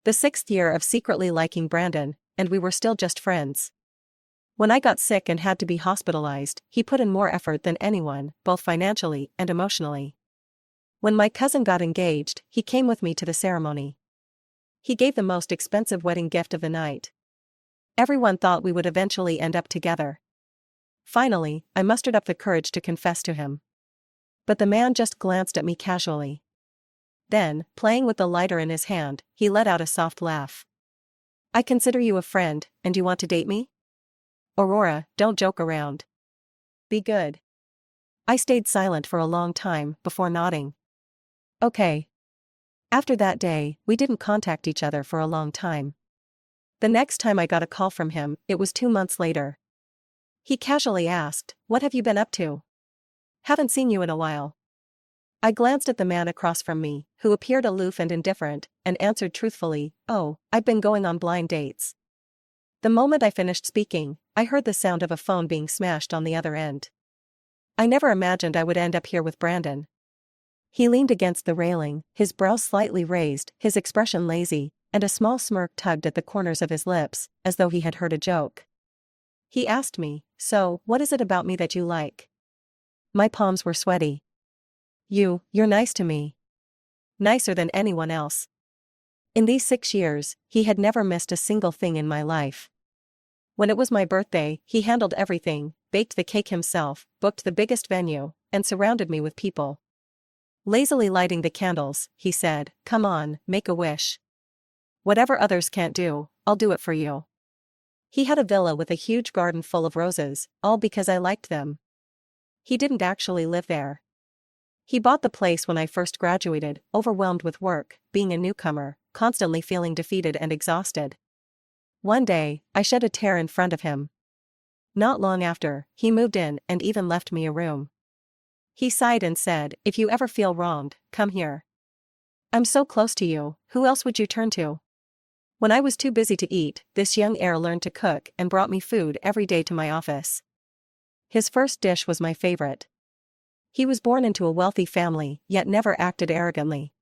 The 6th year of secretly liking Brandon, and we were still just friends. When I got sick and had to be hospitalized, he put in more effort than anyone, both financially and emotionally. When my cousin got engaged, he came with me to the ceremony. He gave the most expensive wedding gift of the night. Everyone thought we would eventually end up together. Finally, I mustered up the courage to confess to him. But the man just glanced at me casually. Then, playing with the lighter in his hand, he let out a soft laugh. "I consider you a friend, and you want to date me? Aurora, don't joke around. Be good." I stayed silent for a long time before nodding. Okay. After that day, we didn't contact each other for a long time. The next time I got a call from him, it was 2 months later. He casually asked, "What have you been up to? Haven't seen you in a while." I glanced at the man across from me, who appeared aloof and indifferent, and answered truthfully, "Oh, I've been going on blind dates." The moment I finished speaking, I heard the sound of a phone being smashed on the other end. I never imagined I would end up here with Brandon. He leaned against the railing, his brow slightly raised, his expression lazy, and a small smirk tugged at the corners of his lips, as though he had heard a joke. He asked me, "So, what is it about me that you like?" My palms were sweaty. You're nice to me. Nicer than anyone else." In these 6 years, he had never missed a single thing in my life. When it was my birthday, he handled everything, baked the cake himself, booked the biggest venue, and surrounded me with people. Lazily lighting the candles, he said, "Come on, make a wish. Whatever others can't do, I'll do it for you." He had a villa with a huge garden full of roses, all because I liked them. He didn't actually live there. He bought the place when I first graduated, overwhelmed with work, being a newcomer, constantly feeling defeated and exhausted. One day, I shed a tear in front of him. Not long after, he moved in and even left me a room. He sighed and said, "If you ever feel wronged, come here. I'm so close to you, who else would you turn to?" When I was too busy to eat, this young heir learned to cook and brought me food every day to my office. His first dish was my favorite. He was born into a wealthy family, yet never acted arrogantly.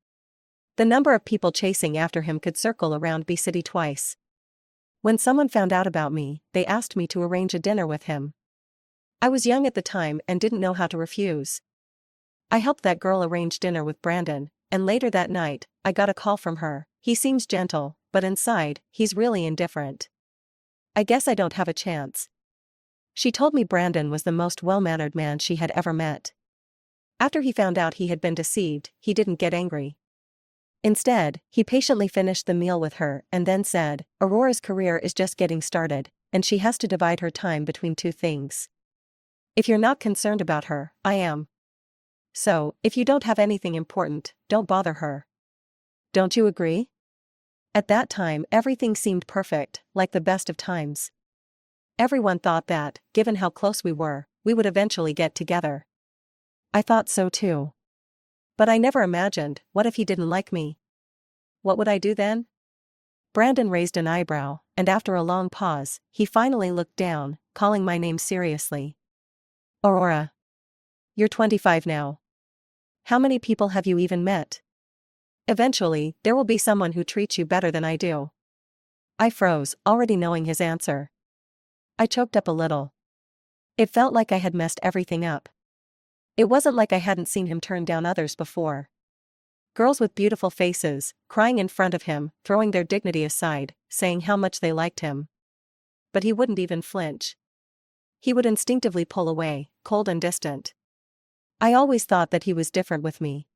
The number of people chasing after him could circle around B-City twice. When someone found out about me, they asked me to arrange a dinner with him. I was young at the time and didn't know how to refuse. I helped that girl arrange dinner with Brandon, and later that night, I got a call from her. "He seems gentle, but inside, he's really indifferent. I guess I don't have a chance." She told me Brandon was the most well-mannered man she had ever met. After he found out he had been deceived, he didn't get angry. Instead, he patiently finished the meal with her and then said, "Aurora's career is just getting started, and she has to divide her time between 2 things. If you're not concerned about her, I am. So, if you don't have anything important, don't bother her. Don't you agree?" At that time, everything seemed perfect, like the best of times. Everyone thought that, given how close we were, we would eventually get together. I thought so too. But I never imagined, what if he didn't like me? What would I do then? Brandon raised an eyebrow, and after a long pause, he finally looked down, calling my name seriously. "Aurora. You're 25 now. How many people have you even met? Eventually, there will be someone who treats you better than I do." I froze, already knowing his answer. I choked up a little. It felt like I had messed everything up. It wasn't like I hadn't seen him turn down others before. Girls with beautiful faces, crying in front of him, throwing their dignity aside, saying how much they liked him. But he wouldn't even flinch. He would instinctively pull away, cold and distant. I always thought that he was different with me.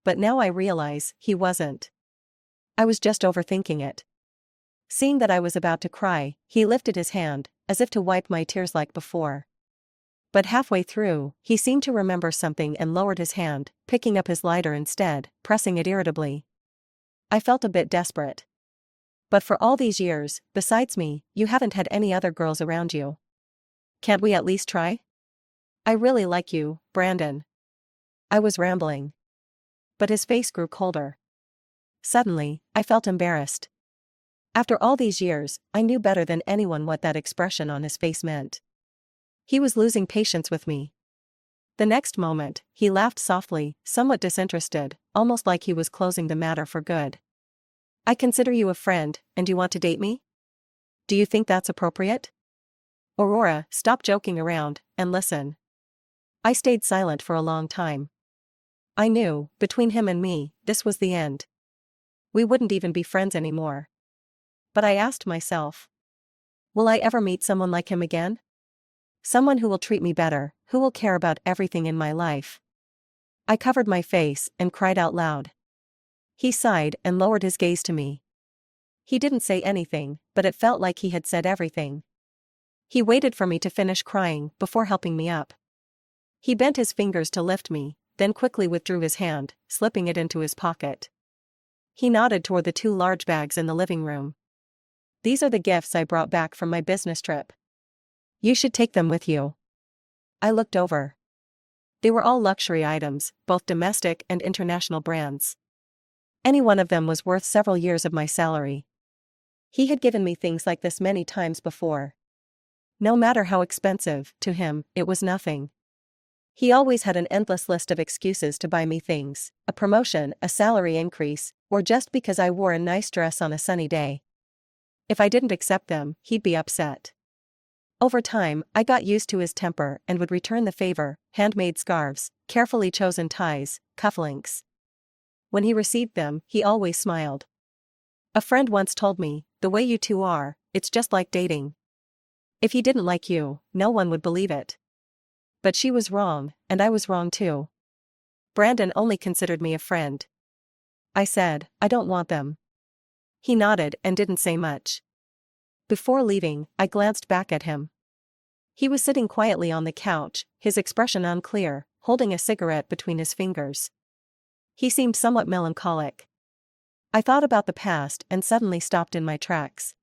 But now I realize, he wasn't. I was just overthinking it. Seeing that I was about to cry, he lifted his hand, as if to wipe my tears like before. But halfway through, he seemed to remember something and lowered his hand, picking up his lighter instead, pressing it irritably. I felt a bit desperate. "But for all these years, besides me, you haven't had any other girls around you. Can't we at least try? I really like you, Brandon." I was rambling. But his face grew colder. Suddenly, I felt embarrassed. After all these years, I knew better than anyone what that expression on his face meant. He was losing patience with me. The next moment, he laughed softly, somewhat disinterested, almost like he was closing the matter for good. I consider you a friend, and you want to date me? Do you think that's appropriate? Aurora, stop joking around, and listen. I stayed silent for a long time. I knew, between him and me, this was the end. We wouldn't even be friends anymore. But I asked myself, will I ever meet someone like him again? Someone who will treat me better, who will care about everything in my life. I covered my face and cried out loud. He sighed and lowered his gaze to me. He didn't say anything, but it felt like he had said everything. He waited for me to finish crying before helping me up. He bent his fingers to lift me, then quickly withdrew his hand, slipping it into his pocket. He nodded toward the 2 large bags in the living room. These are the gifts I brought back from my business trip. You should take them with you. I looked over. They were all luxury items, both domestic and international brands. Any one of them was worth several years of my salary. He had given me things like this many times before. No matter how expensive, to him, it was nothing. He always had an endless list of excuses to buy me things, a promotion, a salary increase, or just because I wore a nice dress on a sunny day. If I didn't accept them, he'd be upset. Over time, I got used to his temper and would return the favor: handmade scarves, carefully chosen ties, cufflinks. When he received them, he always smiled. A friend once told me, the way you two are, it's just like dating. If he didn't like you, no one would believe it. But she was wrong, and I was wrong too. Brandon only considered me a friend. I said, I don't want them. He nodded and didn't say much. Before leaving, I glanced back at him. He was sitting quietly on the couch, his expression unclear, holding a cigarette between his fingers. He seemed somewhat melancholic. I thought about the past and suddenly stopped in my tracks.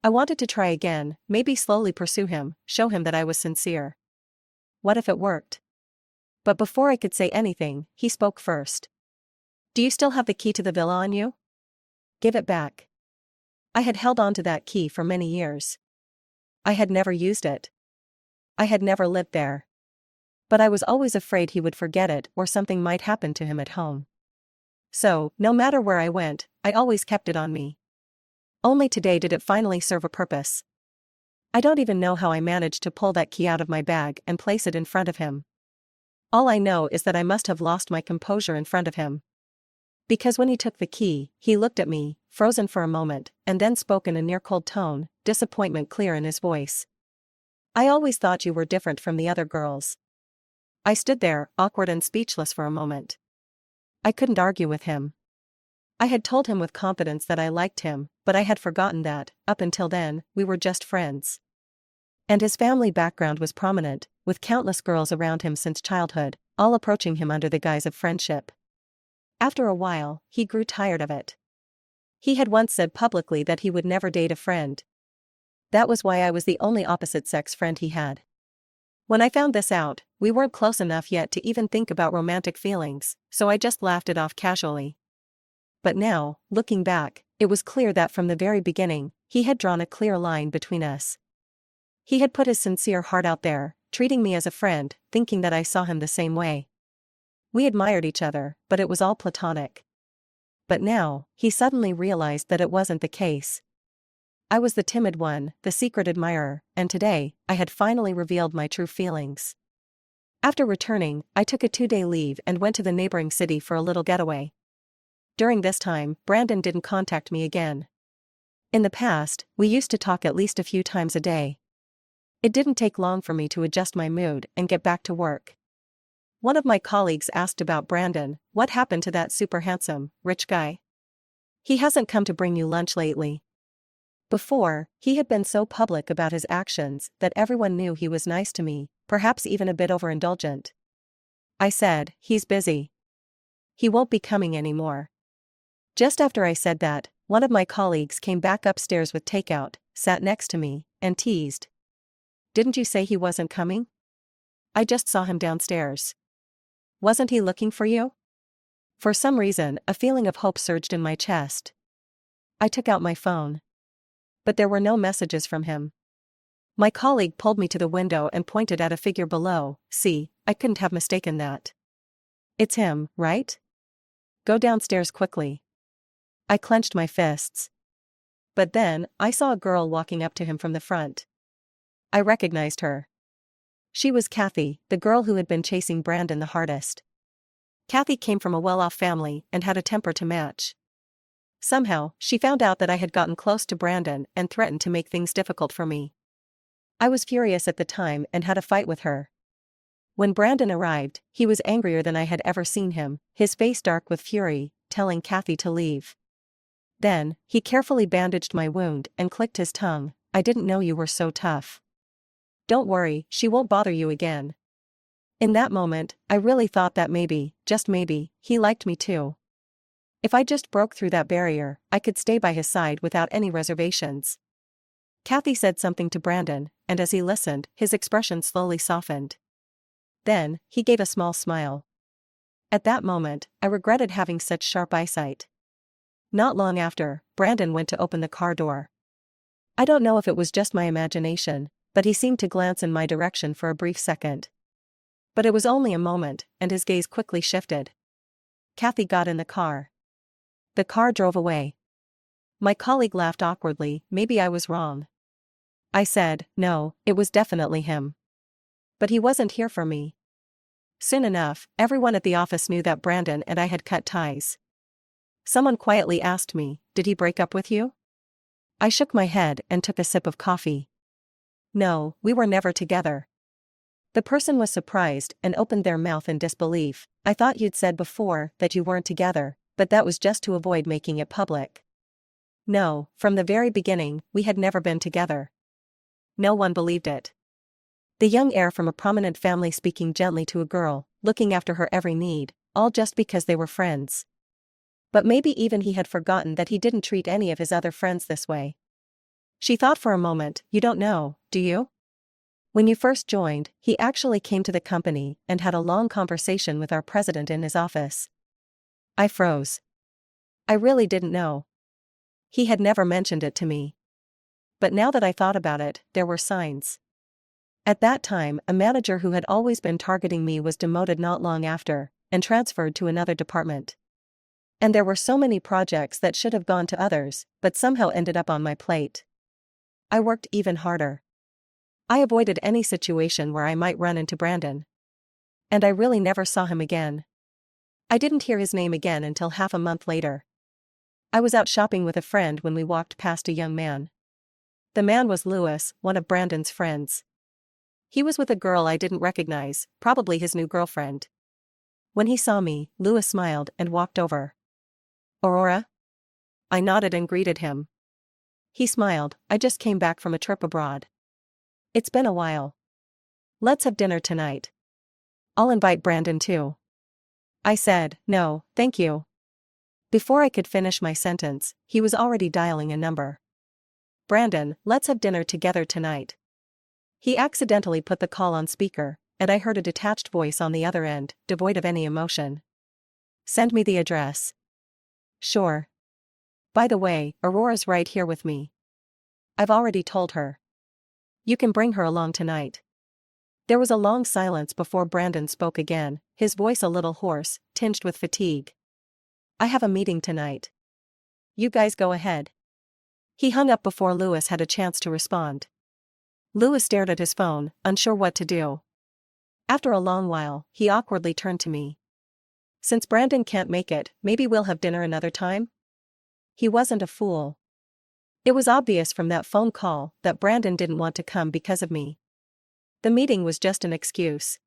I wanted to try again, maybe slowly pursue him, show him that I was sincere. What if it worked? But before I could say anything, he spoke first. Do you still have the key to the villa on you? Give it back. I had held on to that key for many years. I had never used it. I had never lived there. But I was always afraid he would forget it or something might happen to him at home. So, no matter where I went, I always kept it on me. Only today did it finally serve a purpose. I don't even know how I managed to pull that key out of my bag and place it in front of him. All I know is that I must have lost my composure in front of him. Because when he took the key, he looked at me, frozen for a moment, and then spoke in a near-cold tone, disappointment clear in his voice. I always thought you were different from the other girls. I stood there, awkward and speechless for a moment. I couldn't argue with him. I had told him with confidence that I liked him, but I had forgotten that, up until then, we were just friends. And his family background was prominent, with countless girls around him since childhood, all approaching him under the guise of friendship. After a while, he grew tired of it. He had once said publicly that he would never date a friend. That was why I was the only opposite-sex friend he had. When I found this out, we weren't close enough yet to even think about romantic feelings, so I just laughed it off casually. But now, looking back, it was clear that from the very beginning, he had drawn a clear line between us. He had put his sincere heart out there, treating me as a friend, thinking that I saw him the same way. We admired each other, but it was all platonic. But now, he suddenly realized that it wasn't the case. I was the timid one, the secret admirer, and today, I had finally revealed my true feelings. After returning, I took a 2-day leave and went to the neighboring city for a little getaway. During this time, Brandon didn't contact me again. In the past, we used to talk at least a few times a day. It didn't take long for me to adjust my mood and get back to work. One of my colleagues asked about Brandon. What happened to that super handsome, rich guy? He hasn't come to bring you lunch lately. Before, he had been so public about his actions that everyone knew he was nice to me, perhaps even a bit overindulgent. I said, he's busy. He won't be coming anymore. Just after I said that, one of my colleagues came back upstairs with takeout, sat next to me, and teased. Didn't you say he wasn't coming? I just saw him downstairs. Wasn't he looking for you? For some reason, a feeling of hope surged in my chest. I took out my phone. But there were no messages from him. My colleague pulled me to the window and pointed at a figure below. See, I couldn't have mistaken that. It's him, right? Go downstairs quickly. I clenched my fists. But then, I saw a girl walking up to him from the front. I recognized her. She was Kathy, the girl who had been chasing Brandon the hardest. Kathy came from a well-off family and had a temper to match. Somehow, she found out that I had gotten close to Brandon and threatened to make things difficult for me. I was furious at the time and had a fight with her. When Brandon arrived, he was angrier than I had ever seen him, his face dark with fury, telling Kathy to leave. Then, he carefully bandaged my wound and clicked his tongue. "I didn't know you were so tough. Don't worry, she won't bother you again." In that moment, I really thought that maybe, just maybe, he liked me too. If I just broke through that barrier, I could stay by his side without any reservations. Kathy said something to Brandon, and as he listened, his expression slowly softened. Then, he gave a small smile. At that moment, I regretted having such sharp eyesight. Not long after, Brandon went to open the car door. I don't know if it was just my imagination, but he seemed to glance in my direction for a brief second. But it was only a moment, and his gaze quickly shifted. Kathy got in the car. The car drove away. My colleague laughed awkwardly. Maybe I was wrong. I said, no, it was definitely him. But he wasn't here for me. Soon enough, everyone at the office knew that Brandon and I had cut ties. Someone quietly asked me, "Did he break up with you?" I shook my head and took a sip of coffee. "No, we were never together." The person was surprised and opened their mouth in disbelief. "I thought you'd said before that you weren't together, but that was just to avoid making it public." No, from the very beginning, we had never been together. No one believed it. The young heir from a prominent family speaking gently to a girl, looking after her every need, all just because they were friends. But maybe even he had forgotten that he didn't treat any of his other friends this way. She thought for a moment. "You don't know, do you? When you first joined, he actually came to the company and had a long conversation with our president in his office." I froze. I really didn't know. He had never mentioned it to me. But now that I thought about it, there were signs. At that time, a manager who had always been targeting me was demoted not long after, and transferred to another department. And there were so many projects that should have gone to others, but somehow ended up on my plate. I worked even harder. I avoided any situation where I might run into Brandon. And I really never saw him again. I didn't hear his name again until half a month later. I was out shopping with a friend when we walked past a young man. The man was Lewis, one of Brandon's friends. He was with a girl I didn't recognize, probably his new girlfriend. When he saw me, Lewis smiled and walked over. "Aurora?" I nodded and greeted him. He smiled. "I just came back from a trip abroad. It's been a while. Let's have dinner tonight. I'll invite Brandon too." I said, "No, thank you." Before I could finish my sentence, he was already dialing a number. "Brandon, let's have dinner together tonight." He accidentally put the call on speaker, and I heard a detached voice on the other end, devoid of any emotion. "Send me the address." "Sure. By the way, Aurora's right here with me. I've already told her. You can bring her along tonight." There was a long silence before Brandon spoke again, his voice a little hoarse, tinged with fatigue. "I have a meeting tonight. You guys go ahead." He hung up before Lewis had a chance to respond. Lewis stared at his phone, unsure what to do. After a long while, he awkwardly turned to me. "Since Brandon can't make it, maybe we'll have dinner another time?" He wasn't a fool. It was obvious from that phone call that Brandon didn't want to come because of me. The meeting was just an excuse.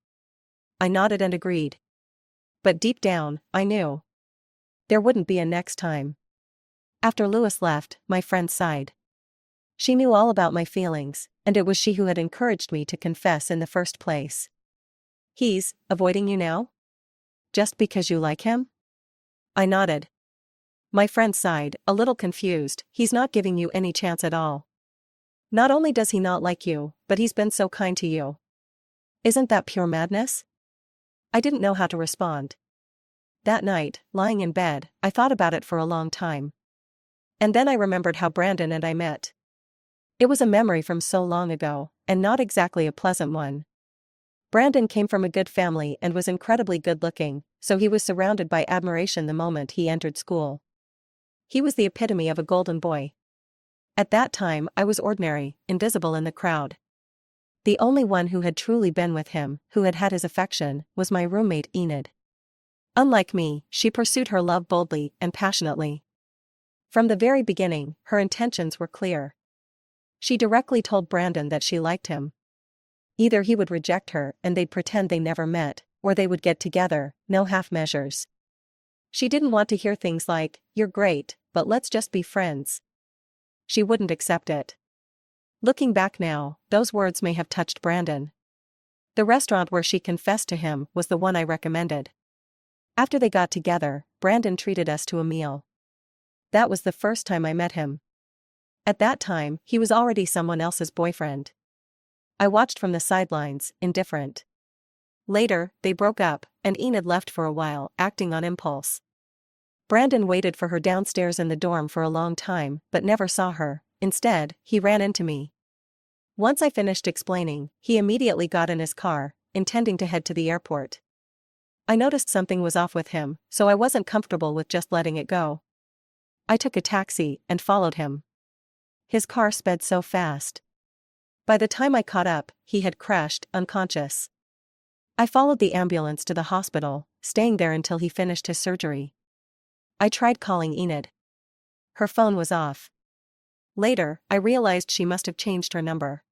I nodded and agreed. But deep down, I knew there wouldn't be a next time. After Lewis left, my friend sighed. She knew all about my feelings, and it was she who had encouraged me to confess in the first place. "He's avoiding you now? Just because you like him?" I nodded. My friend sighed, a little confused. "He's not giving you any chance at all. Not only does he not like you, but he's been so kind to you. Isn't that pure madness?" I didn't know how to respond. That night, lying in bed, I thought about it for a long time. And then I remembered how Brandon and I met. It was a memory from so long ago, and not exactly a pleasant one. Brandon came from a good family and was incredibly good-looking, so he was surrounded by admiration the moment he entered school. He was the epitome of a golden boy. At that time I was ordinary, invisible in the crowd. The only one who had truly been with him, who had had his affection, was my roommate Enid. Unlike me, she pursued her love boldly and passionately. From the very beginning, her intentions were clear. She directly told Brandon that she liked him. Either he would reject her and they'd pretend they never met, or they would get together, no half measures. She didn't want to hear things like, "You're great, but let's just be friends." She wouldn't accept it. Looking back now, those words may have touched Brandon. The restaurant where she confessed to him was the one I recommended. After they got together, Brandon treated us to a meal. That was the first time I met him. At that time, he was already someone else's boyfriend. I watched from the sidelines, indifferent. Later, they broke up, and Enid left for a while, acting on impulse. Brandon waited for her downstairs in the dorm for a long time, but never saw her. Instead, he ran into me. Once I finished explaining, he immediately got in his car, intending to head to the airport. I noticed something was off with him, so I wasn't comfortable with just letting it go. I took a taxi and followed him. His car sped so fast. By the time I caught up, he had crashed, unconscious. I followed the ambulance to the hospital, staying there until he finished his surgery. I tried calling Enid. Her phone was off. Later, I realized she must have changed her number.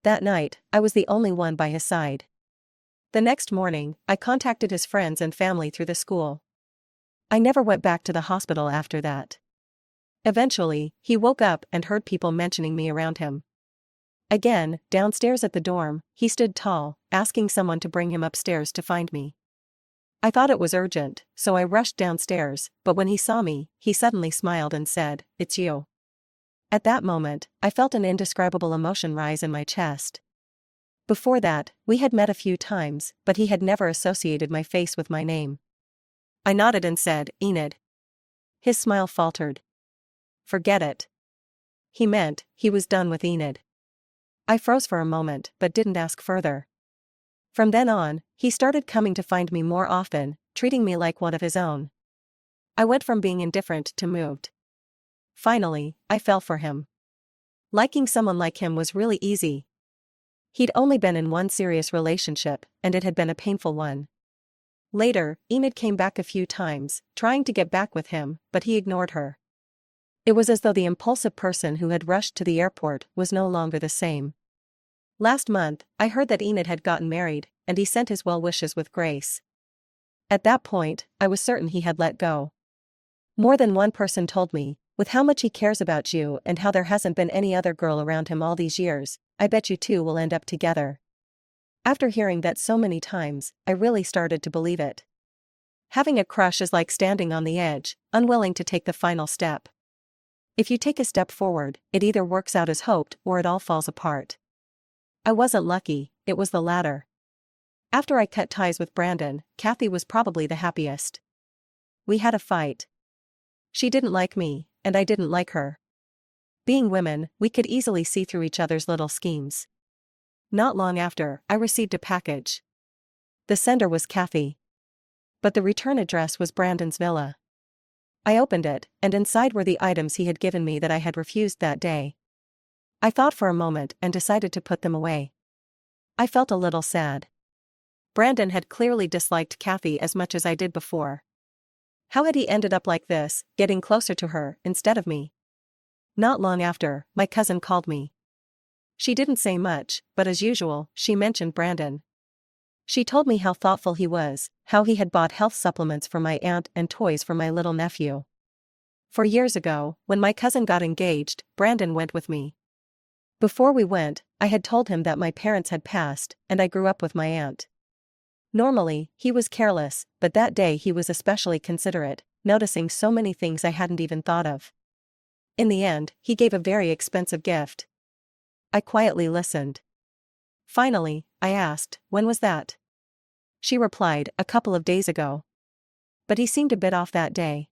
That night, I was the only one by his side. The next morning, I contacted his friends and family through the school. I never went back to the hospital after that. Eventually, he woke up and heard people mentioning me around him. Again, downstairs at the dorm, he stood tall, asking someone to bring him upstairs to find me. I thought it was urgent, so I rushed downstairs, but when he saw me, he suddenly smiled and said, "It's you." At that moment, I felt an indescribable emotion rise in my chest. Before that, we had met a few times, but he had never associated my face with my name. I nodded and said, "Enid." His smile faltered. "Forget it." He meant, he was done with Enid. I froze for a moment, but didn't ask further. From then on, he started coming to find me more often, treating me like one of his own. I went from being indifferent to moved. Finally, I fell for him. Liking someone like him was really easy. He'd only been in one serious relationship, and it had been a painful one. Later, Enid came back a few times, trying to get back with him, but he ignored her. It was as though the impulsive person who had rushed to the airport was no longer the same. Last month, I heard that Enid had gotten married, and he sent his well wishes with grace. At that point, I was certain he had let go. More than one person told me, "With how much he cares about you and how there hasn't been any other girl around him all these years, I bet you two will end up together." After hearing that so many times, I really started to believe it. Having a crush is like standing on the edge, unwilling to take the final step. If you take a step forward, it either works out as hoped or it all falls apart. I wasn't lucky, it was the latter. After I cut ties with Brandon, Kathy was probably the happiest. We had a fight. She didn't like me, and I didn't like her. Being women, we could easily see through each other's little schemes. Not long after, I received a package. The sender was Kathy. But the return address was Brandon's villa. I opened it, and inside were the items he had given me that I had refused that day. I thought for a moment and decided to put them away. I felt a little sad. Brandon had clearly disliked Kathy as much as I did before. How had he ended up like this, getting closer to her instead of me? Not long after, my cousin called me. She didn't say much, but as usual, she mentioned Brandon. She told me how thoughtful he was, how he had bought health supplements for my aunt and toys for my little nephew. 4 years ago, when my cousin got engaged, Brandon went with me. Before we went, I had told him that my parents had passed, and I grew up with my aunt. Normally, he was careless, but that day he was especially considerate, noticing so many things I hadn't even thought of. In the end, he gave a very expensive gift. I quietly listened. Finally, I asked, "When was that?" She replied, "A couple of days ago." But he seemed a bit off that day.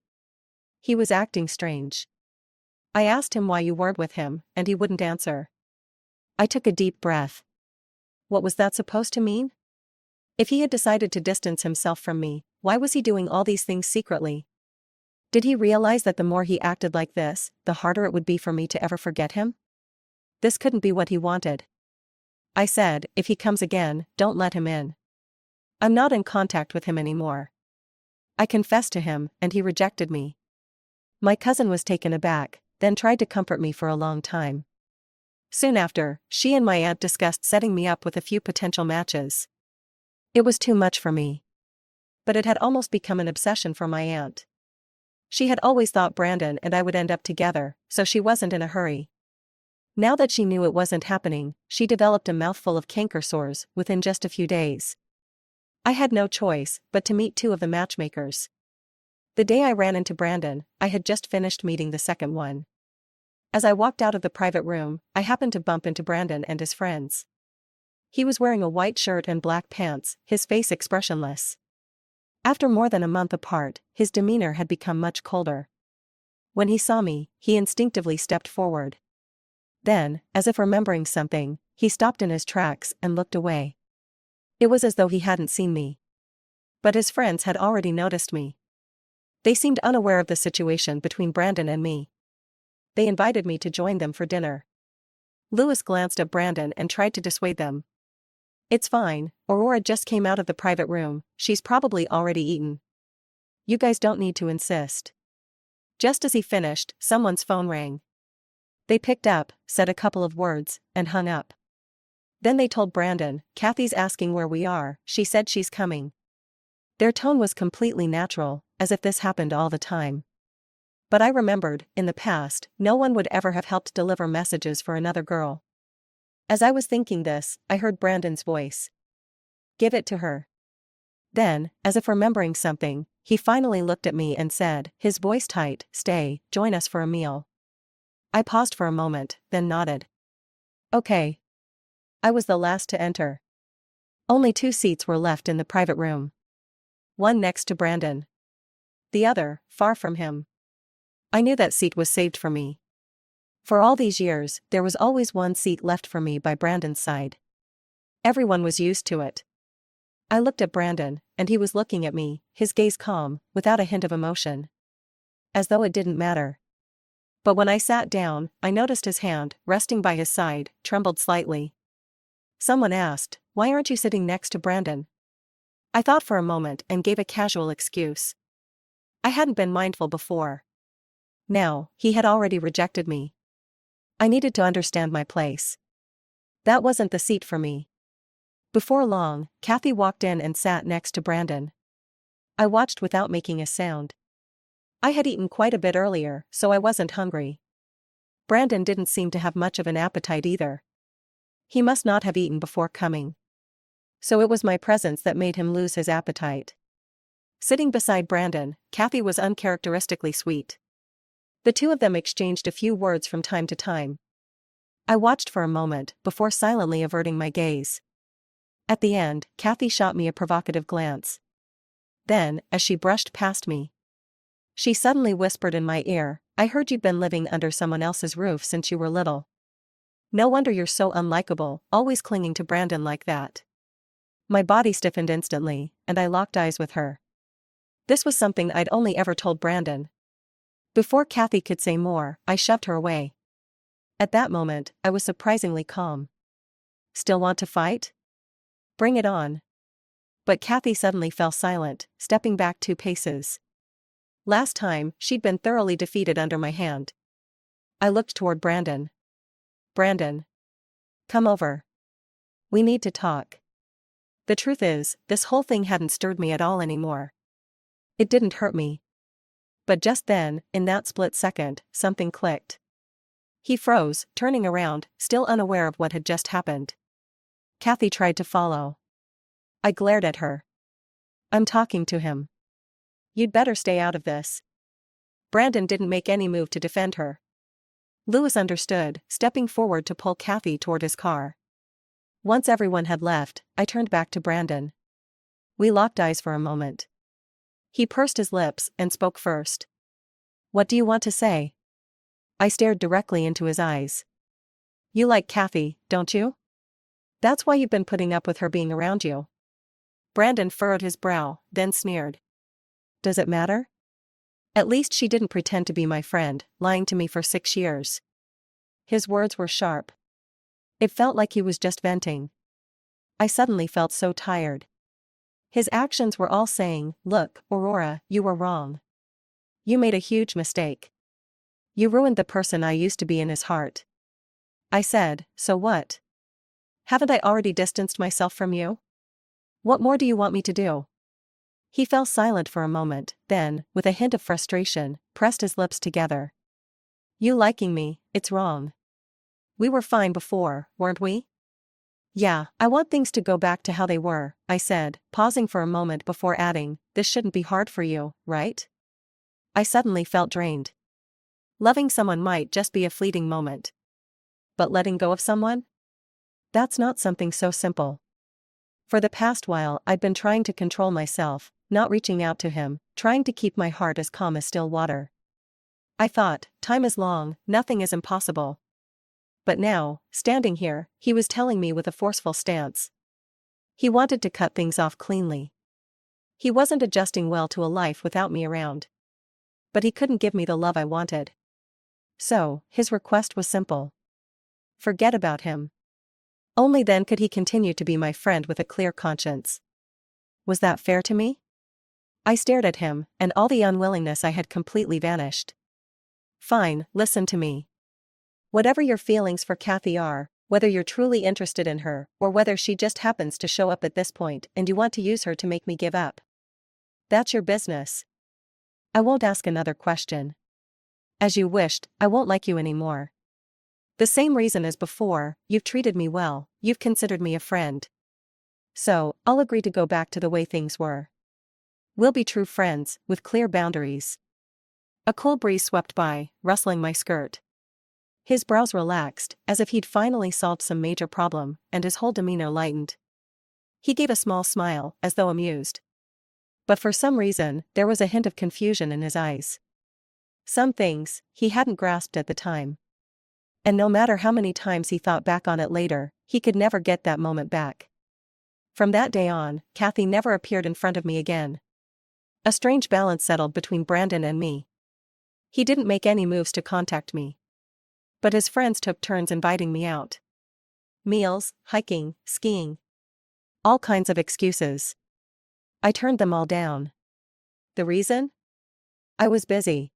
He was acting strange. I asked him why you weren't with him, and he wouldn't answer. I took a deep breath. What was that supposed to mean? If he had decided to distance himself from me, why was he doing all these things secretly? Did he realize that the more he acted like this, the harder it would be for me to ever forget him? This couldn't be what he wanted. I said, if he comes again, don't let him in. I'm not in contact with him anymore. I confessed to him, and he rejected me. My cousin was taken aback, then tried to comfort me for a long time. Soon after, she and my aunt discussed setting me up with a few potential matches. It was too much for me. But it had almost become an obsession for my aunt. She had always thought Brandon and I would end up together, so she wasn't in a hurry. Now that she knew it wasn't happening, she developed a mouthful of canker sores within just a few days. I had no choice but to meet two of the matchmakers. The day I ran into Brandon, I had just finished meeting the second one. As I walked out of the private room, I happened to bump into Brandon and his friends. He was wearing a white shirt and black pants, his face expressionless. After more than a month apart, his demeanor had become much colder. When he saw me, he instinctively stepped forward. Then, as if remembering something, he stopped in his tracks and looked away. It was as though he hadn't seen me. But his friends had already noticed me. They seemed unaware of the situation between Brandon and me. They invited me to join them for dinner. Lewis glanced at Brandon and tried to dissuade them. It's fine, Aurora just came out of the private room, she's probably already eaten. You guys don't need to insist. Just as he finished, someone's phone rang. They picked up, said a couple of words, and hung up. Then they told Brandon, Kathy's asking where we are, she said she's coming. Their tone was completely natural, as if this happened all the time. But I remembered, in the past, no one would ever have helped deliver messages for another girl. As I was thinking this, I heard Brandon's voice. Give it to her. Then, as if remembering something, he finally looked at me and said, his voice tight, stay, join us for a meal. I paused for a moment, then nodded. Okay. I was the last to enter. Only 2 seats were left in the private room. One next to Brandon. The other, far from him. I knew that seat was saved for me. For all these years, there was always one seat left for me by Brandon's side. Everyone was used to it. I looked at Brandon, and he was looking at me, his gaze calm, without a hint of emotion. As though it didn't matter. But when I sat down, I noticed his hand, resting by his side, trembled slightly. Someone asked, why aren't you sitting next to Brandon? I thought for a moment and gave a casual excuse. I hadn't been mindful before. Now, he had already rejected me. I needed to understand my place. That wasn't the seat for me. Before long, Kathy walked in and sat next to Brandon. I watched without making a sound. I had eaten quite a bit earlier, so I wasn't hungry. Brandon didn't seem to have much of an appetite either. He must not have eaten before coming. So it was my presence that made him lose his appetite. Sitting beside Brandon, Kathy was uncharacteristically sweet. The two of them exchanged a few words from time to time. I watched for a moment before silently averting my gaze. At the end, Kathy shot me a provocative glance. Then, as she brushed past me, she suddenly whispered in my ear, I heard you've been living under someone else's roof since you were little. No wonder you're so unlikable, always clinging to Brandon like that. My body stiffened instantly, and I locked eyes with her. This was something I'd only ever told Brandon. Before Kathy could say more, I shoved her away. At that moment, I was surprisingly calm. Still want to fight? Bring it on. But Kathy suddenly fell silent, stepping back 2 paces. Last time, she'd been thoroughly defeated under my hand. I looked toward Brandon. Brandon. Come over. We need to talk. The truth is, this whole thing hadn't stirred me at all anymore. It didn't hurt me. But just then, in that split second, something clicked. He froze, turning around, still unaware of what had just happened. Kathy tried to follow. I glared at her. I'm talking to him. You'd better stay out of this. Brandon didn't make any move to defend her. Lewis understood, stepping forward to pull Kathy toward his car. Once everyone had left, I turned back to Brandon. We locked eyes for a moment. He pursed his lips and spoke first. What do you want to say? I stared directly into his eyes. You like Kathy, don't you? That's why you've been putting up with her being around you. Brandon furrowed his brow, then sneered. Does it matter? At least she didn't pretend to be my friend, lying to me for 6 years. His words were sharp. It felt like he was just venting. I suddenly felt so tired. His actions were all saying, "Look, Aurora, you were wrong. You made a huge mistake. You ruined the person I used to be in his heart." I said, "So what? Haven't I already distanced myself from you? What more do you want me to do?" He fell silent for a moment, then, with a hint of frustration, pressed his lips together. "You liking me, it's wrong. We were fine before, weren't we?" "Yeah, I want things to go back to how they were," I said, pausing for a moment before adding, "This shouldn't be hard for you, right?" I suddenly felt drained. Loving someone might just be a fleeting moment. But letting go of someone? That's not something so simple. For the past while I'd been trying to control myself, not reaching out to him, trying to keep my heart as calm as still water. I thought, time is long, nothing is impossible. But now, standing here, he was telling me with a forceful stance. He wanted to cut things off cleanly. He wasn't adjusting well to a life without me around. But he couldn't give me the love I wanted. So, his request was simple. Forget about him. Only then could he continue to be my friend with a clear conscience. Was that fair to me? I stared at him, and all the unwillingness I had completely vanished. "Fine, listen to me. Whatever your feelings for Kathy are, whether you're truly interested in her, or whether she just happens to show up at this point and you want to use her to make me give up, that's your business. I won't ask another question. As you wished, I won't like you anymore. The same reason as before, you've treated me well, you've considered me a friend. So, I'll agree to go back to the way things were. We'll be true friends, with clear boundaries." A cool breeze swept by, rustling my skirt. His brows relaxed, as if he'd finally solved some major problem, and his whole demeanor lightened. He gave a small smile, as though amused. But for some reason, there was a hint of confusion in his eyes. Some things, he hadn't grasped at the time. And no matter how many times he thought back on it later, he could never get that moment back. From that day on, Kathy never appeared in front of me again. A strange balance settled between Brandon and me. He didn't make any moves to contact me. But his friends took turns inviting me out. Meals, hiking, skiing. All kinds of excuses. I turned them all down. The reason? I was busy.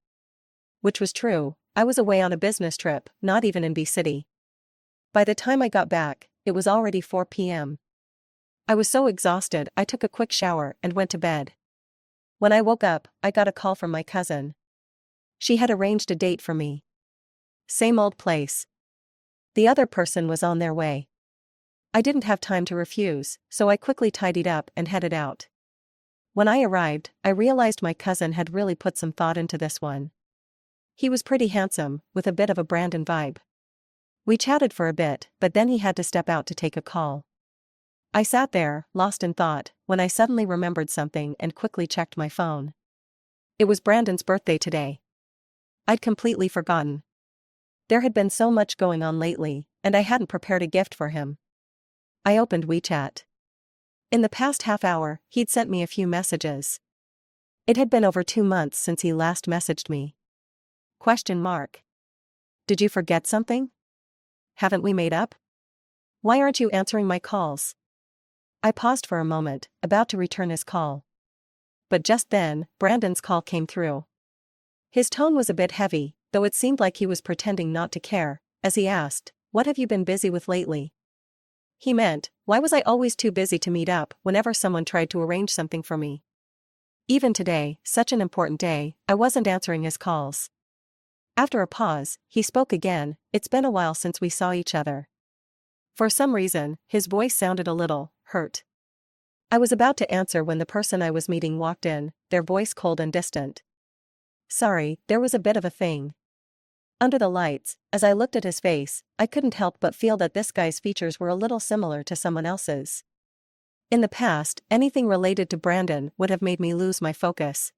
Which was true, I was away on a business trip, not even in B City. By the time I got back, it was already 4 p.m. I was so exhausted I took a quick shower and went to bed. When I woke up, I got a call from my cousin. She had arranged a date for me. Same old place. The other person was on their way. I didn't have time to refuse, so I quickly tidied up and headed out. When I arrived, I realized my cousin had really put some thought into this one. He was pretty handsome, with a bit of a Brandon vibe. We chatted for a bit, but then he had to step out to take a call. I sat there, lost in thought, when I suddenly remembered something and quickly checked my phone. It was Brandon's birthday today. I'd completely forgotten. There had been so much going on lately, and I hadn't prepared a gift for him. I opened WeChat. In the past half hour, he'd sent me a few messages. It had been over 2 months since he last messaged me. Question mark. Did you forget something? Haven't we made up? Why aren't you answering my calls? I paused for a moment, about to return his call. But just then, Brandon's call came through. His tone was a bit heavy, though it seemed like he was pretending not to care, as he asked, "What have you been busy with lately?" He meant, why was I always too busy to meet up whenever someone tried to arrange something for me? Even today, such an important day, I wasn't answering his calls. After a pause, he spoke again. "It's been a while since we saw each other." For some reason, his voice sounded a little hurt. I was about to answer when the person I was meeting walked in, their voice cold and distant. "Sorry, there was a bit of a thing." Under the lights, as I looked at his face, I couldn't help but feel that this guy's features were a little similar to someone else's. In the past, anything related to Brandon would have made me lose my focus.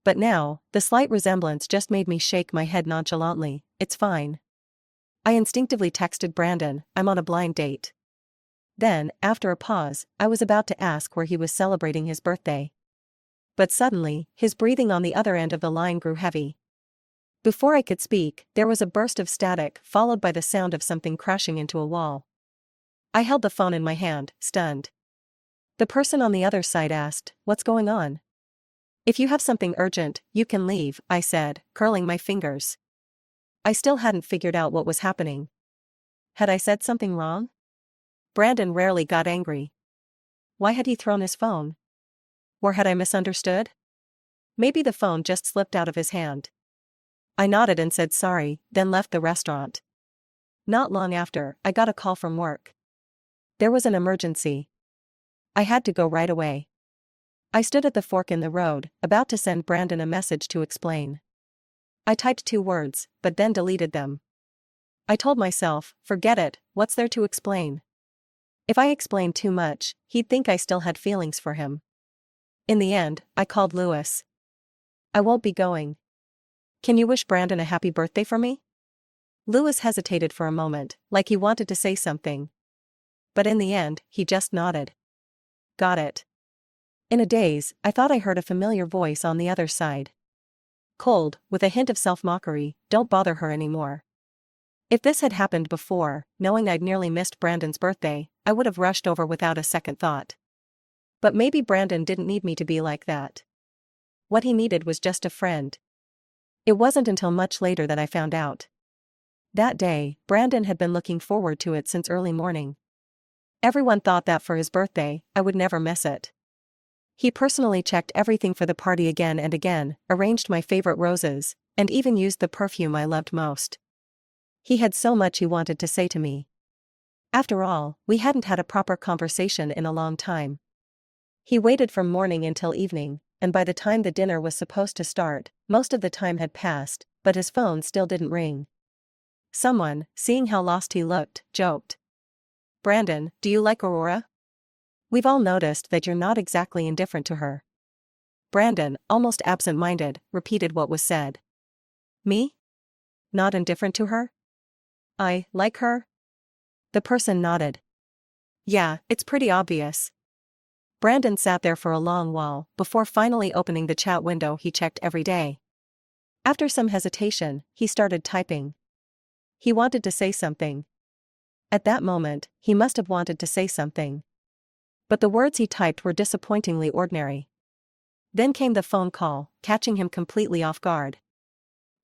But now, the slight resemblance just made me shake my head nonchalantly. "It's fine." I instinctively texted Brandon, "I'm on a blind date." Then, after a pause, I was about to ask where he was celebrating his birthday. But suddenly, his breathing on the other end of the line grew heavy. Before I could speak, there was a burst of static followed by the sound of something crashing into a wall. I held the phone in my hand, stunned. The person on the other side asked, "What's going on?" "If you have something urgent, you can leave," I said, curling my fingers. I still hadn't figured out what was happening. Had I said something wrong? Brandon rarely got angry. Why had he thrown his phone? Or had I misunderstood? Maybe the phone just slipped out of his hand. I nodded and said sorry, then left the restaurant. Not long after, I got a call from work. There was an emergency. I had to go right away. I stood at the fork in the road, about to send Brandon a message to explain. I typed 2 words, but then deleted them. I told myself, forget it, what's there to explain? If I explained too much, he'd think I still had feelings for him. In the end, I called Lewis. "I won't be going. Can you wish Brandon a happy birthday for me?" Lewis hesitated for a moment, like he wanted to say something. But in the end, he just nodded. Got it. In a daze, I thought I heard a familiar voice on the other side. Cold, with a hint of self-mockery, "Don't bother her anymore." If this had happened before, knowing I'd nearly missed Brandon's birthday, I would have rushed over without a second thought. But maybe Brandon didn't need me to be like that. What he needed was just a friend. It wasn't until much later that I found out. That day, Brandon had been looking forward to it since early morning. Everyone thought that for his birthday, I would never miss it. He personally checked everything for the party again and again, arranged my favorite roses, and even used the perfume I loved most. He had so much he wanted to say to me. After all, we hadn't had a proper conversation in a long time. He waited from morning until evening, and by the time the dinner was supposed to start, most of the time had passed, but his phone still didn't ring. Someone, seeing how lost he looked, joked. "Brandon, do you like Aurora? We've all noticed that you're not exactly indifferent to her." Brandon, almost absent-minded, repeated what was said. "Me? Not indifferent to her? I like her?" The person nodded. "Yeah, it's pretty obvious." Brandon sat there for a long while, before finally opening the chat window he checked every day. After some hesitation, he started typing. He wanted to say something. At that moment, he must have wanted to say something. But the words he typed were disappointingly ordinary. Then came the phone call, catching him completely off guard.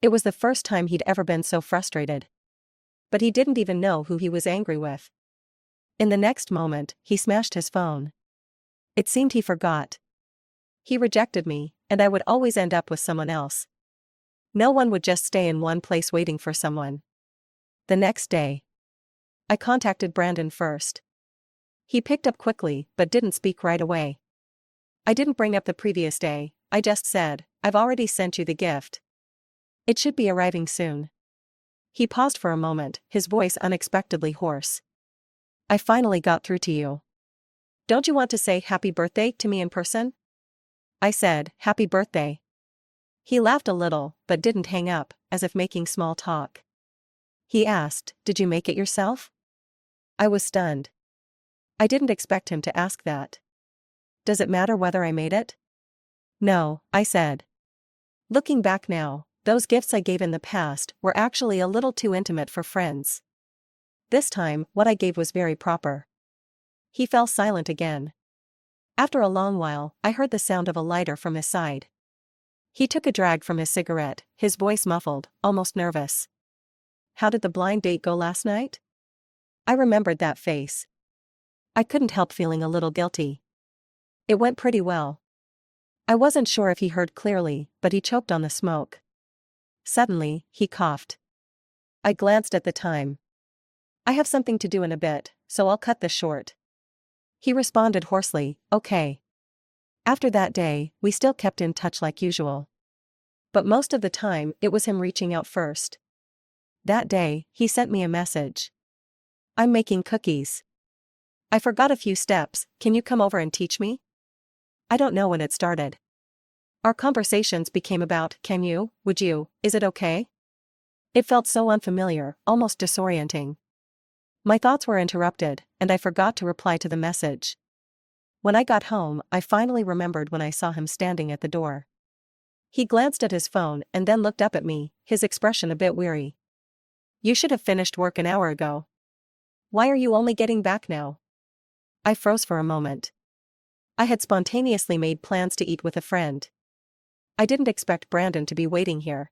It was the first time he'd ever been so frustrated. But he didn't even know who he was angry with. In the next moment, he smashed his phone. It seemed he forgot. He rejected me, and I would always end up with someone else. No one would just stay in one place waiting for someone. The next day, I contacted Brandon first. He picked up quickly, but didn't speak right away. I didn't bring up the previous day, I just said, "I've already sent you the gift. It should be arriving soon." He paused for a moment, his voice unexpectedly hoarse. "I finally got through to you. Don't you want to say happy birthday to me in person?" I said, "Happy birthday." He laughed a little, but didn't hang up, as if making small talk. He asked, "Did you make it yourself?" I was stunned. I didn't expect him to ask that. "Does it matter whether I made it?" "No," I said. Looking back now, those gifts I gave in the past were actually a little too intimate for friends. This time, what I gave was very proper. He fell silent again. After a long while, I heard the sound of a lighter from his side. He took a drag from his cigarette, his voice muffled, almost nervous. "How did the blind date go last night?" I remembered that face. I couldn't help feeling a little guilty. "It went pretty well." I wasn't sure if he heard clearly, but he choked on the smoke. Suddenly, he coughed. I glanced at the time. "I have something to do in a bit, so I'll cut this short." He responded hoarsely, "Okay." After that day, we still kept in touch like usual. But most of the time, it was him reaching out first. That day, he sent me a message. "I'm making cookies. I forgot a few steps, can you come over and teach me?" I don't know when it started. Our conversations became about, "Can you, would you, is it okay?" It felt so unfamiliar, almost disorienting. My thoughts were interrupted, and I forgot to reply to the message. When I got home, I finally remembered when I saw him standing at the door. He glanced at his phone and then looked up at me, his expression a bit weary. "You should have finished work an hour ago. Why are you only getting back now?" I froze for a moment. I had spontaneously made plans to eat with a friend. I didn't expect Brandon to be waiting here.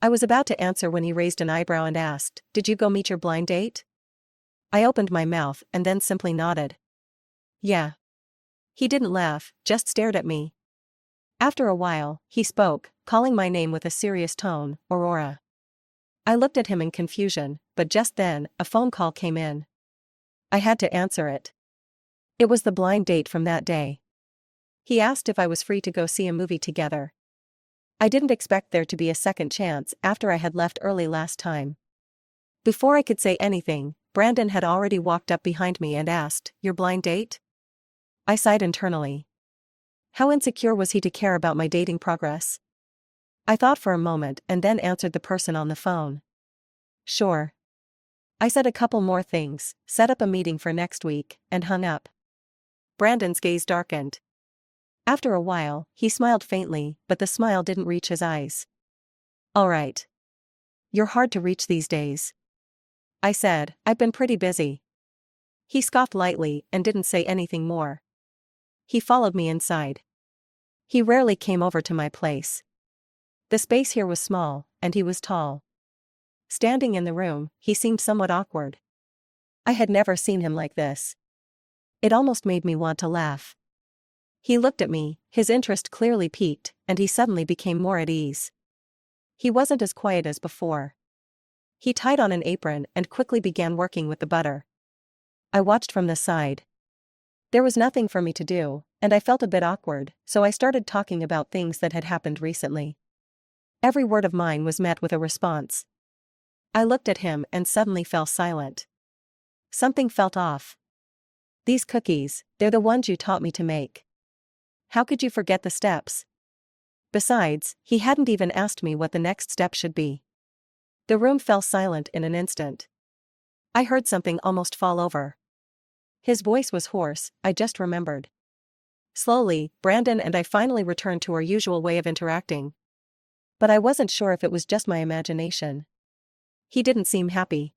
I was about to answer when he raised an eyebrow and asked, "Did you go meet your blind date?" I opened my mouth and then simply nodded. "Yeah." He didn't laugh, just stared at me. After a while, he spoke, calling my name with a serious tone, "Aurora." I looked at him in confusion, but just then, a phone call came in. I had to answer it. It was the blind date from that day. He asked if I was free to go see a movie together. I didn't expect there to be a second chance after I had left early last time. Before I could say anything, Brandon had already walked up behind me and asked, "Your blind date?" I sighed internally. How insecure was he to care about my dating progress? I thought for a moment and then answered the person on the phone. "Sure." I said a couple more things, set up a meeting for next week, and hung up. Brandon's gaze darkened. After a while, he smiled faintly, but the smile didn't reach his eyes. "All right. You're hard to reach these days." I said, "I've been pretty busy." He scoffed lightly and didn't say anything more. He followed me inside. He rarely came over to my place. The space here was small, and he was tall. Standing in the room, he seemed somewhat awkward. I had never seen him like this. It almost made me want to laugh. He looked at me, his interest clearly piqued, and he suddenly became more at ease. He wasn't as quiet as before. He tied on an apron and quickly began working with the butter. I watched from the side. There was nothing for me to do, and I felt a bit awkward, so I started talking about things that had happened recently. Every word of mine was met with a response. I looked at him and suddenly fell silent. Something felt off. "These cookies, they're the ones you taught me to make. How could you forget the steps?" Besides, he hadn't even asked me what the next step should be. The room fell silent in an instant. I heard something almost fall over. His voice was hoarse, I just remembered. Slowly, Brandon and I finally returned to our usual way of interacting. But I wasn't sure if it was just my imagination. He didn't seem happy.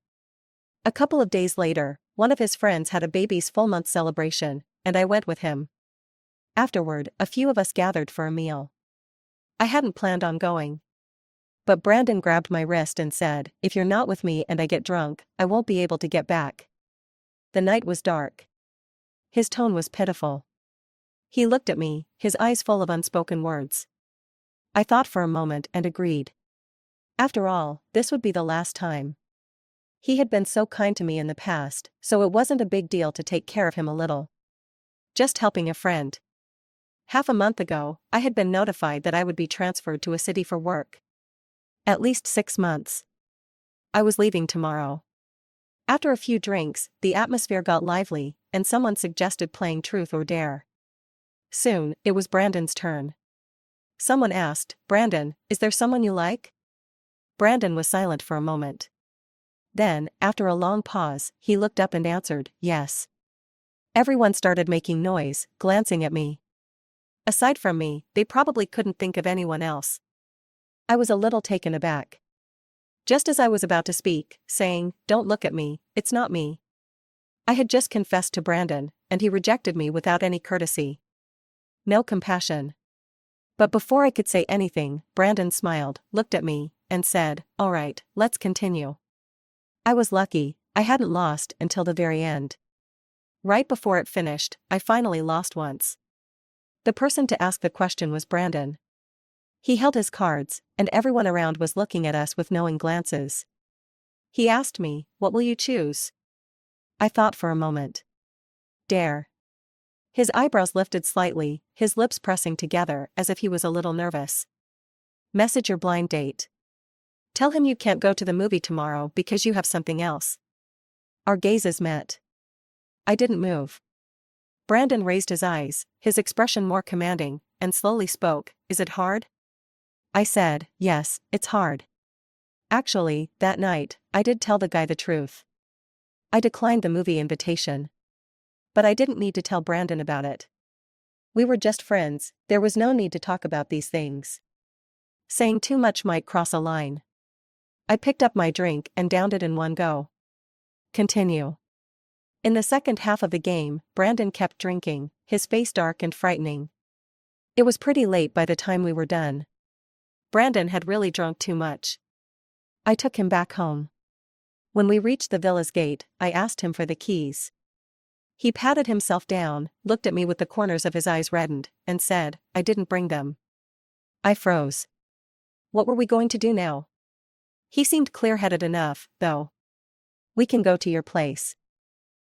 A couple of days later, one of his friends had a baby's full-month celebration, and I went with him. Afterward, a few of us gathered for a meal. I hadn't planned on going. But Brandon grabbed my wrist and said, "If you're not with me and I get drunk, I won't be able to get back." The night was dark. His tone was pitiful. He looked at me, his eyes full of unspoken words. I thought for a moment and agreed. After all, this would be the last time. He had been so kind to me in the past, so it wasn't a big deal to take care of him a little. Just helping a friend. Half a month ago, I had been notified that I would be transferred to a city for work. At least 6 months. I was leaving tomorrow. After a few drinks, the atmosphere got lively, and someone suggested playing Truth or Dare. Soon, it was Brandon's turn. Someone asked, "Brandon, is there someone you like?" Brandon was silent for a moment. Then, after a long pause, he looked up and answered, "Yes." Everyone started making noise, glancing at me. Aside from me, they probably couldn't think of anyone else. I was a little taken aback. Just as I was about to speak, saying, "Don't look at me, it's not me." I had just confessed to Brandon, and he rejected me without any courtesy. No compassion. But before I could say anything, Brandon smiled, looked at me, and said, "All right, let's continue." I was lucky, I hadn't lost until the very end. Right before it finished, I finally lost once. The person to ask the question was Brandon. He held his cards, and everyone around was looking at us with knowing glances. He asked me, "What will you choose?" I thought for a moment. "Dare." His eyebrows lifted slightly, his lips pressing together as if he was a little nervous. "Message your blind date. Tell him you can't go to the movie tomorrow because you have something else." Our gazes met. I didn't move. Brandon raised his eyes, his expression more commanding, and slowly spoke, "Is it hard?" I said, "Yes, it's hard." Actually, that night, I did tell the guy the truth. I declined the movie invitation. But I didn't need to tell Brandon about it. We were just friends, there was no need to talk about these things. Saying too much might cross a line. I picked up my drink and downed it in one go. Continue. In the second half of the game, Brandon kept drinking, his face dark and frightening. It was pretty late by the time we were done. Brandon had really drunk too much. I took him back home. When we reached the villa's gate, I asked him for the keys. He patted himself down, looked at me with the corners of his eyes reddened, and said, "I didn't bring them." I froze. What were we going to do now? He seemed clear-headed enough, though. "We can go to your place."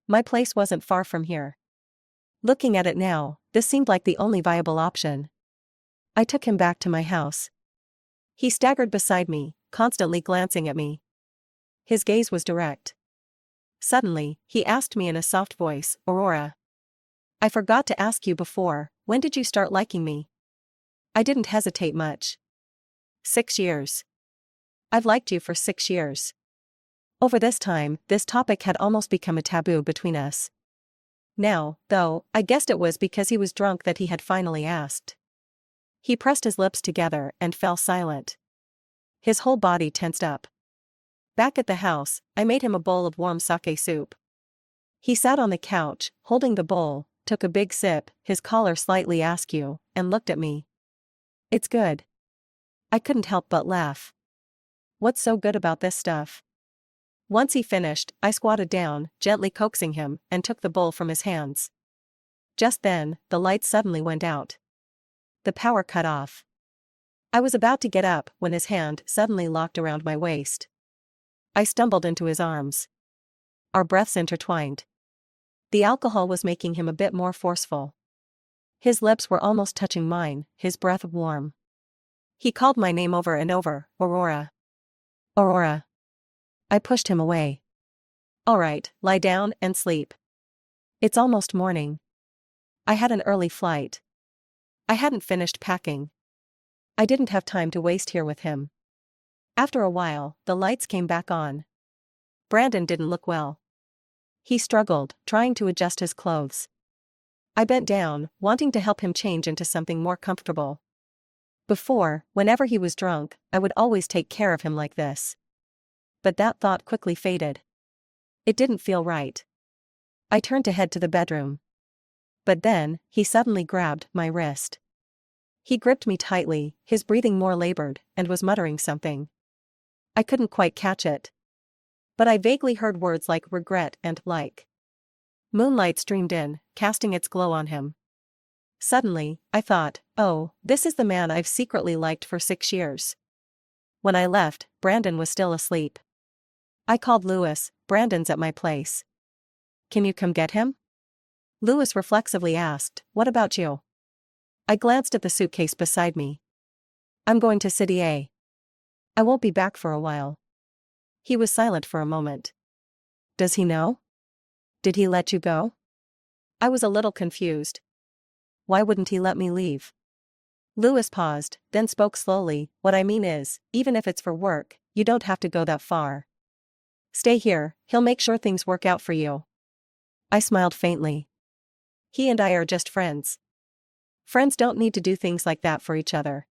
My place wasn't far from here. Looking at it now, this seemed like the only viable option. I took him back to my house. He staggered beside me, constantly glancing at me. His gaze was direct. Suddenly, he asked me in a soft voice, "Aurora, I forgot to ask you before, when did you start liking me?" I didn't hesitate much. 6 years. I've liked you for 6 years. Over this time, this topic had almost become a taboo between us. Now, though, I guessed it was because he was drunk that he had finally asked. He pressed his lips together and fell silent. His whole body tensed up. Back at the house, I made him a bowl of warm sake soup. He sat on the couch, holding the bowl, took a big sip, his collar slightly askew, and looked at me. "It's good." I couldn't help but laugh. "What's so good about this stuff?" Once he finished, I squatted down, gently coaxing him, and took the bowl from his hands. Just then, the lights suddenly went out. The power cut off. I was about to get up when his hand suddenly locked around my waist. I stumbled into his arms. Our breaths intertwined. The alcohol was making him a bit more forceful. His lips were almost touching mine, his breath warm. He called my name over and over, "Aurora. Aurora." I pushed him away. "All right, lie down and sleep. It's almost morning." I had an early flight. I hadn't finished packing. I didn't have time to waste here with him. After a while, the lights came back on. Brandon didn't look well. He struggled, trying to adjust his clothes. I bent down, wanting to help him change into something more comfortable. Before, whenever he was drunk, I would always take care of him like this. But that thought quickly faded. It didn't feel right. I turned to head to the bedroom. But then, he suddenly grabbed my wrist. He gripped me tightly, his breathing more labored, and was muttering something. I couldn't quite catch it. But I vaguely heard words like regret and like. Moonlight streamed in, casting its glow on him. Suddenly, I thought, oh, this is the man I've secretly liked for 6 years. When I left, Brandon was still asleep. I called Lewis, "Brandon's at my place. Can you come get him?" Lewis reflexively asked, "What about you?" I glanced at the suitcase beside me. "I'm going to City A. I won't be back for a while." He was silent for a moment. "Does he know? Did he let you go?" I was a little confused. Why wouldn't he let me leave? Lewis paused, then spoke slowly. "What I mean is, even if it's for work, you don't have to go that far. Stay here, he'll make sure things work out for you." I smiled faintly. He and I are just friends. Friends don't need to do things like that for each other.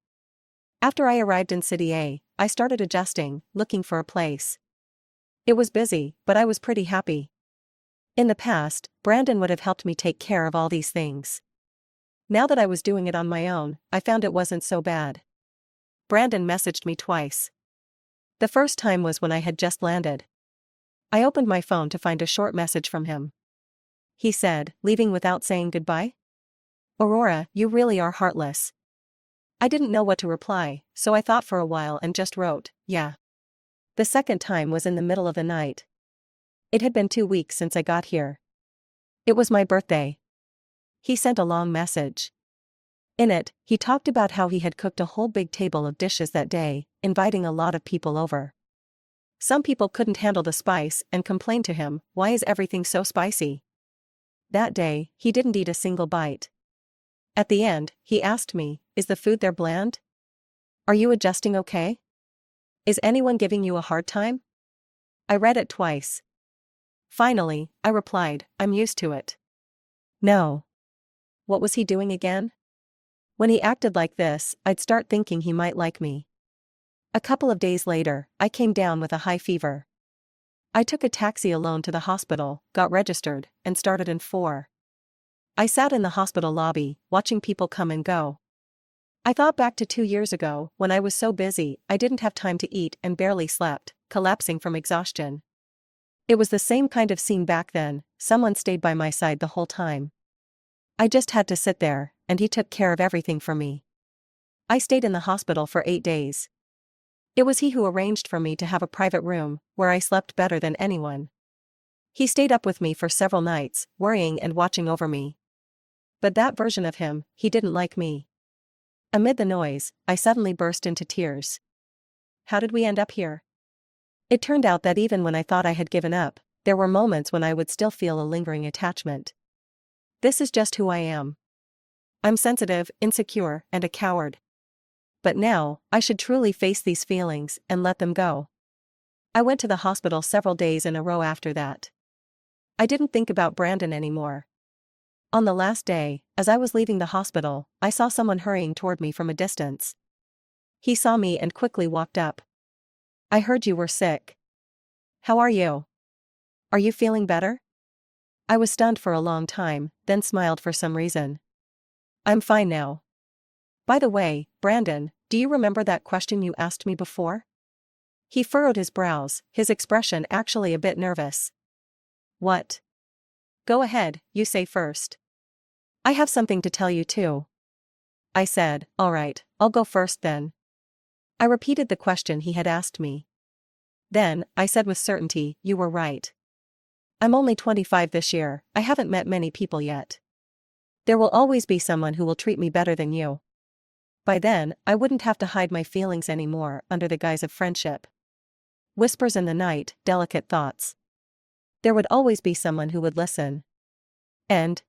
After I arrived in City A, I started adjusting, looking for a place. It was busy, but I was pretty happy. In the past, Brandon would have helped me take care of all these things. Now that I was doing it on my own, I found it wasn't so bad. Brandon messaged me twice. The first time was when I had just landed. I opened my phone to find a short message from him. He said, "Leaving without saying goodbye? Aurora, you really are heartless." I didn't know what to reply, so I thought for a while and just wrote, "Yeah." The second time was in the middle of the night. It had been 2 weeks since I got here. It was my birthday. He sent a long message. In it, he talked about how he had cooked a whole big table of dishes that day, inviting a lot of people over. Some people couldn't handle the spice and complained to him, "Why is everything so spicy?" That day, he didn't eat a single bite. At the end, he asked me, "Is the food there bland? Are you adjusting okay? Is anyone giving you a hard time?" I read it twice. Finally, I replied, "I'm used to it." No. What was he doing again? When he acted like this, I'd start thinking he might like me. A couple of days later, I came down with a high fever. I took a taxi alone to the hospital, got registered, and started in 4. I sat in the hospital lobby, watching people come and go. I thought back to 2 years ago, when I was so busy, I didn't have time to eat and barely slept, collapsing from exhaustion. It was the same kind of scene back then. Someone stayed by my side the whole time. I just had to sit there, and he took care of everything for me. I stayed in the hospital for 8 days. It was he who arranged for me to have a private room, where I slept better than anyone. He stayed up with me for several nights, worrying and watching over me. But that version of him, he didn't like me. Amid the noise, I suddenly burst into tears. How did we end up here? It turned out that even when I thought I had given up, there were moments when I would still feel a lingering attachment. This is just who I am. I'm sensitive, insecure, and a coward. But now, I should truly face these feelings and let them go. I went to the hospital several days in a row after that. I didn't think about Brandon anymore. On the last day, as I was leaving the hospital, I saw someone hurrying toward me from a distance. He saw me and quickly walked up. I heard you were sick. How are you? Are you feeling better? I was stunned for a long time, then smiled for some reason. I'm fine now. By the way, Brandon, do you remember that question you asked me before? He furrowed his brows, his expression actually a bit nervous. What? Go ahead, you say first. I have something to tell you too. I said, all right, I'll go first then. I repeated the question he had asked me. Then, I said with certainty, you were right. I'm only 25 this year, I haven't met many people yet. There will always be someone who will treat me better than you. By then, I wouldn't have to hide my feelings anymore under the guise of friendship. Whispers in the night, delicate thoughts. There would always be someone who would listen. And,